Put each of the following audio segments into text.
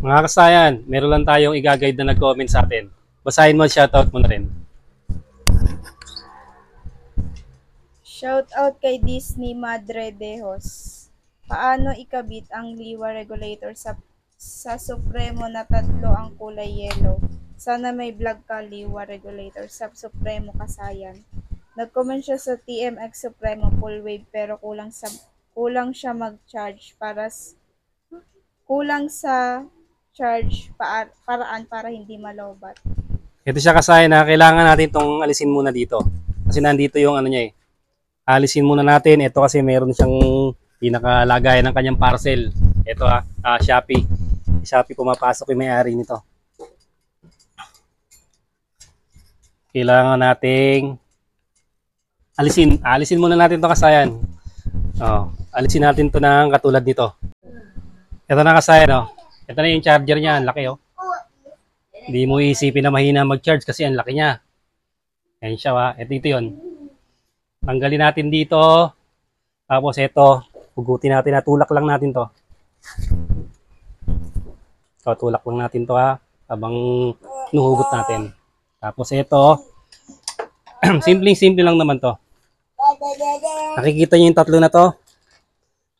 Mga kasayan, meron lang tayong i-guide na nag-comment sa atin. Basahin mo, shoutout mo na rin. Shout out kay Disney Madre Dejos. Paano ikabit ang liwa regulator sa Supremo na tatlo ang kulay yellow? Sana may vlog ka liwa regulator sa Supremo kasayan. Nag-comment siya sa TMX Supremo full wave pero kulang siya mag-charge kulang sa paraan para hindi malobat. Ito siya kasayan na kailangan natin itong alisin muna dito. Kasi nandito yung ano niya eh. Alisin muna natin. Ito kasi meron siyang pinakalagayan ng kanyang parcel. Ito Shopee. Shopee pumapasok yung may-ari nito. Kailangan nating alisin. Alisin muna natin ito kasayan. Alisin natin ito ng katulad nito. Ito na kasayan. Ito na yung charger niya. Ang laki Hindi mo isipin na mahina mag-charge kasi ang laki niya. Ayan siya Ito yun. Tanggalin natin dito. Tapos ito. Hugutin natin. Tulak lang natin to. Tulak lang natin to habang nuhugot natin. Tapos ito. Simpleng-simple lang naman to. Nakikita niyo yung tatlo na to?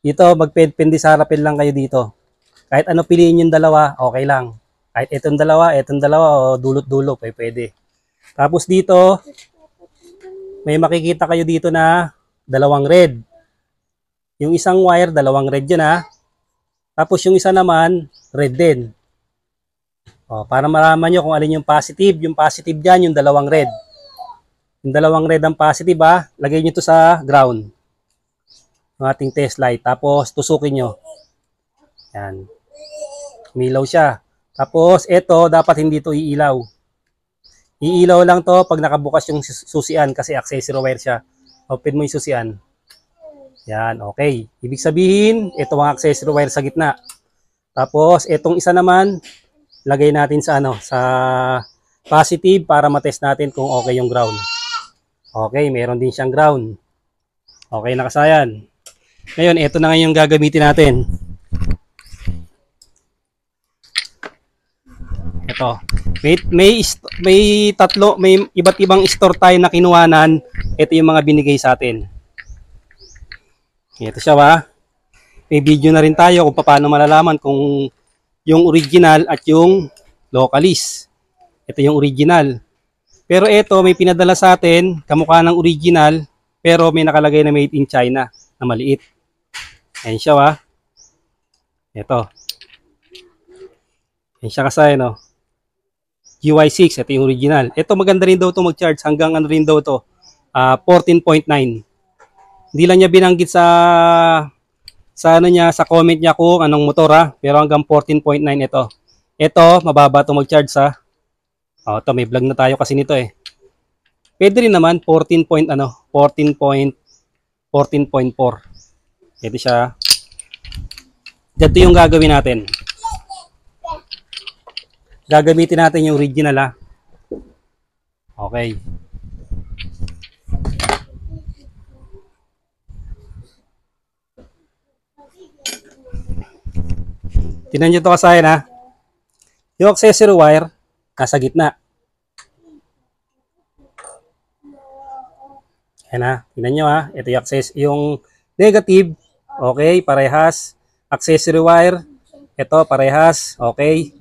Dito, magpendisarapin lang kayo dito. Kahit ano piliin yung dalawa, okay lang. Kahit itong dalawa, o dulot-dulo, pwede. Tapos dito, may makikita kayo dito na dalawang red. Yung isang wire, dalawang red yun Tapos yung isa naman, red din. Para malaman nyo kung alin yung positive. Yung positive dyan, yung dalawang red. Yung dalawang red ang positive lagay nyo to sa ground. Yung ating test light. Tapos tusukin nyo. Yan. Umilaw siya. Tapos, ito, dapat hindi to iilaw. Iilaw lang to pag nakabukas yung susian kasi accessory wire siya. Open mo yung susian. Yan, okay. Ibig sabihin, ito ang accessory wire sa gitna. Tapos, itong isa naman, lagay natin sa sa positive para matest natin kung okay yung ground. Okay, meron din siyang ground. Okay na kasayan. Ngayon, ito na ngayon yung gagamitin natin. Ito. May iba't ibang store tayo na kinuhanan. Ito yung mga binigay sa atin. Ito siya May video na rin tayo kung paano malalaman kung yung original at yung localist. Ito yung original. Pero ito may pinadala sa atin, kamukha ng original, pero may nakalagay na made in China na maliit. Ayan siya Ito. Ayan siya kasayan UI6, ito yung original. Ito maganda rin daw to mag-charge hanggang ano rin daw to 14.9. Hindi lang niya binanggit sa sa comment niya kung anong motor pero hanggang 14.9 ito. Ito mababa to mag-charge ito may vlog na tayo kasi nito Pwede rin naman 14.4. Ito siya. Ito yung gagawin natin. Gagamitin natin yung original Okay. Tingnan nyo ito kasayan Yung accessory wire nasa gitna. Ayan tingnan nyo Ito yung yung negative. Okay, parehas. Accessory wire. Ito parehas. Okay.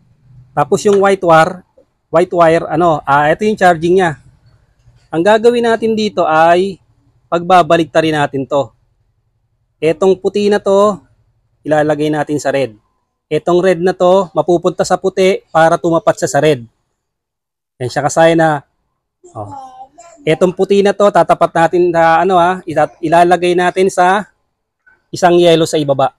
Tapos yung white wire, ito yung charging niya. Ang gagawin natin dito ay pagbabaliktarin natin to. Etong puti na to, ilalagay natin sa red. Etong red na to, mapupunta sa puti para tumapat sa red. Yan siya kasayan Etong puti na to, tatapat natin sa ilalagay natin sa isang yellow sa ibaba.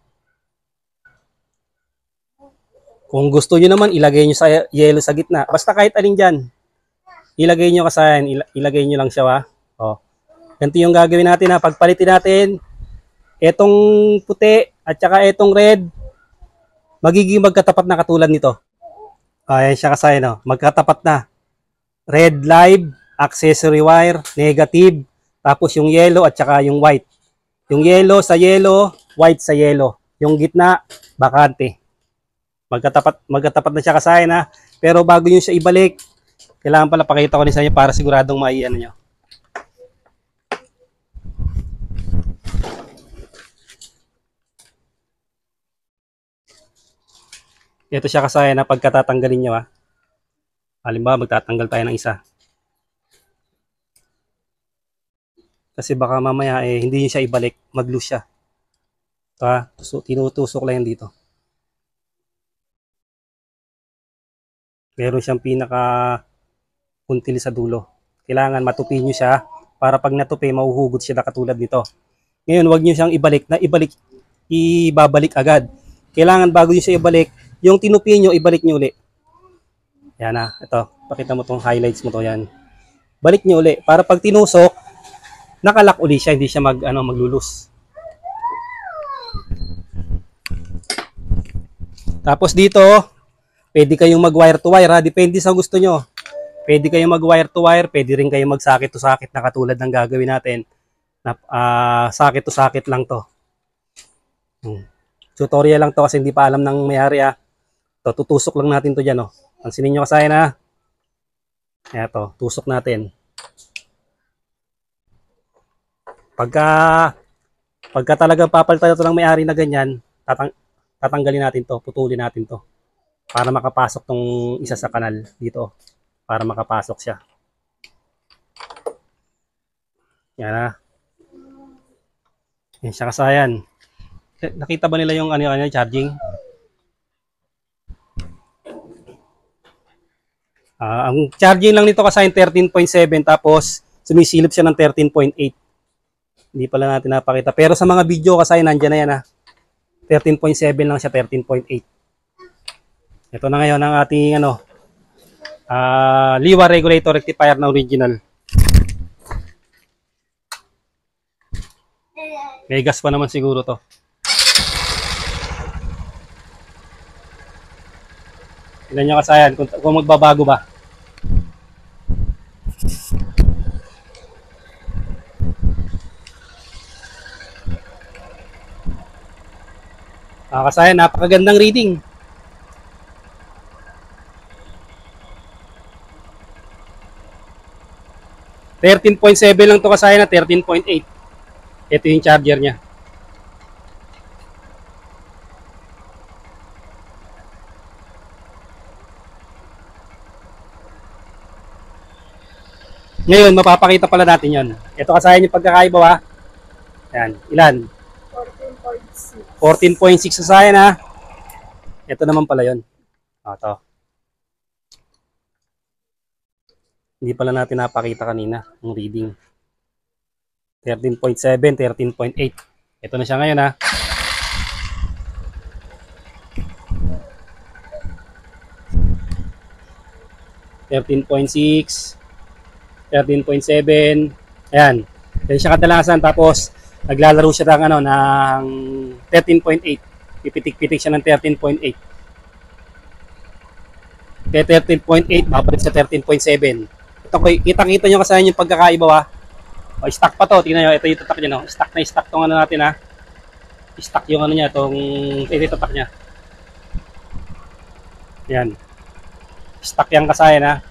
Kung gusto nyo naman, ilagay nyo sa yellow sa gitna. Basta kahit alin dyan. Ilagay nyo kasayan. Ilagay nyo lang siya Ganito yung gagawin natin Pagpalitin natin, etong puti at saka etong red, magiging magkatapat na katulad nito. Ayan siya kasayan Magkatapat na. Red live, accessory wire, negative, tapos yung yellow at saka yung white. Yung yellow sa yellow, white sa yellow. Yung gitna, bakante. Magkatapat na siya kasayan ha. Pero bago nyo siya ibalik, kailangan pala pakita ko din sa inyo para siguradong maiano nyo. Ito siya kasayan na pagkatatanggalin nyo ha. Halimbawa, magtatanggal tayo ng isa. Kasi baka mamaya hindi nyo siya ibalik, mag-loose siya. Ito ha, tinutusok lang yan dito. Meron siyang pinaka puntil sa dulo. Kailangan matupi nyo siya para pag natupi, mahuhugot siya na katulad nito. Ngayon, wag nyo siyang ibabalik agad. Kailangan bago nyo siya ibalik, yung tinupi nyo, ibalik nyo uli. Yan na, ito. Pakita mo tong highlights mo to, yan. Balik nyo uli. Para pag tinusok, nakalak uli siya, hindi siya maglulus. Tapos dito, pwede kayong mag-wire to wire ha. Depende sa gusto nyo. Pwede kayong mag-wire to wire, pwede rin kayong mag-socket to socket na katulad ng gagawin natin. Socket to socket lang to. Tutorial lang to kasi hindi pa alam ng may-ari ha. Tutusok lang natin to dyan. Pansinin nyo kasayan ha. Eto, tusok natin. Pagka talagang papalitan ito ng may-ari na ganyan, tatanggalin natin to, putulin natin to. Para makapasok tong isa sa kanal dito. Para makapasok siya. Yan ha. Yan siya kasayan. Nakita ba nila yung charging? Ang charging lang nito kasayan 13.7 tapos sumisilip siya ng 13.8. Hindi pala natin napakita. Pero sa mga video kasayan nandiyan na yan ha. 13.7 lang siya, 13.8. Ito na ngayon ang ating Liwa regulator rectifier na original. May gas pa naman siguro to. Tignan nyo kasayan kung magbabago ba. Kasayan, napakagandang reading. $13.7 lang to kasayan na 13.8. Ito yung charger niya. Ngayon, mapapakita pala natin yon. Ito kasayan yung pagkakaiba ha. Yan, ilan? 14.6 kasayan ha. Ito naman pala yon. Ito. Hindi pala natin napakita kanina ang reading. 13.7, 13.8. Ito na siya ngayon ha. $13.6, 13.7. Ayan. Yan siya kadalasan. Tapos, naglalaro siya ng 13.8. Pipitik-pitik siya ng 13.8. Kaya 13.8, babalik sa 13.7. Ito, kitang-kita nyo kasayan yung pagkakaiba ha. O, stock pa to. Tingnan nyo, ito yung tatak niya. No? Stock na stock tong natin ha. Stock yung niya, ito tatak niya. Yan. Stock yung kasayan ha.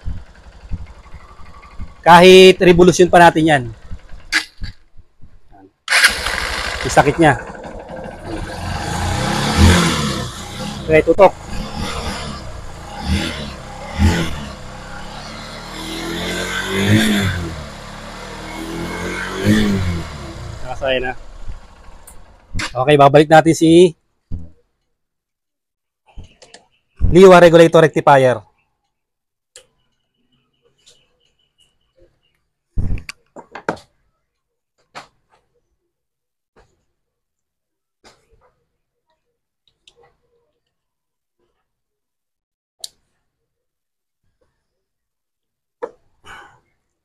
Kahit revolution pa natin yan. Yung sakit niya. Okay, tutok. Nakasaya na. Okay, babalik natin si Liwa regulator rectifier.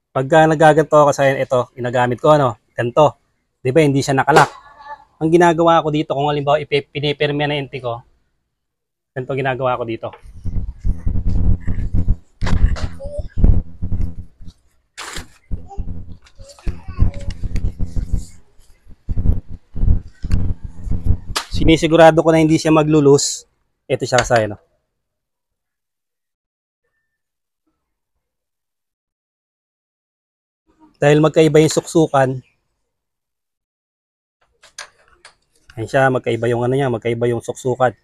Pagka nagaganto ako sa ito, ginagamit ko ganto. 'Di ba hindi siya nakalak. Ang ginagawa ko dito kung halimbawa pinipermanente ko, ganito ginagawa ko dito. Sinisigurado ko na hindi siya maglulus Ito siya kasaya, no? Dahil magkaiba yung suksukan, ayun siya, magkaiba yung ano niya, magkaiba yung suksukan.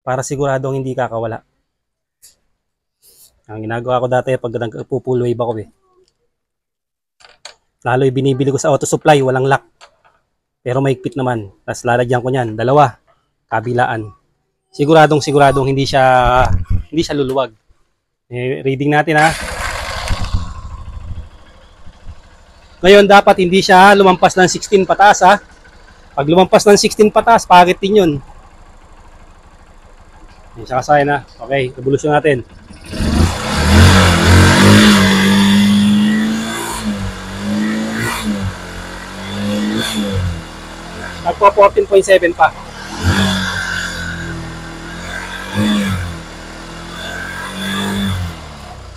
Para siguradong hindi kakawala. Ang ginagawa ko dati pag nagpo-full wave ako eh. Lalo yung binibili ko sa auto supply, walang lock. Pero mahigpit naman. Tapos lalagyan ko niyan, dalawa, kabilaan. Siguradong hindi siya luluwag. Reading natin ha. Ngayon dapat hindi siya lumampas ng 16 pataas ha. Pag lumampas ng 16 pataas, pangit din yun. Yan siya kasaya na. Okay, revolusyon natin. Nagpo 14.7 pa.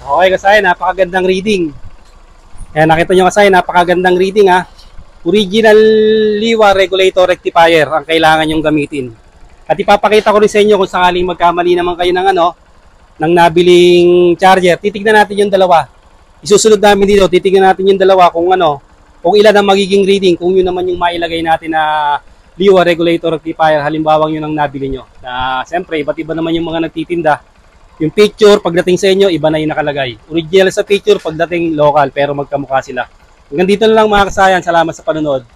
Okay kasaya, napakagandang reading. Kaya nakita nyo kasaya, napakagandang reading ha. Original Liwa Regulator Rectifier ang kailangan nyong gamitin. At ipapakita ko rin sa inyo kung sakaling magkamali naman kayo ng ng nabiling charger. Titignan natin yung dalawa. Isusunod namin dito, titignan natin yung dalawa kung kung ilan ang magiging reading, kung yun naman yung mailagay natin na Liwa Regulator Rectifier, halimbawa yun ang nabili nyo. Na siyempre, iba't iba naman yung mga nagtitinda. Yung picture, pagdating sa inyo, iba na yung nakalagay. Original sa picture, pagdating local, pero magkamukha sila. Hanggang dito na lang mga kasayan. Salamat sa panonood.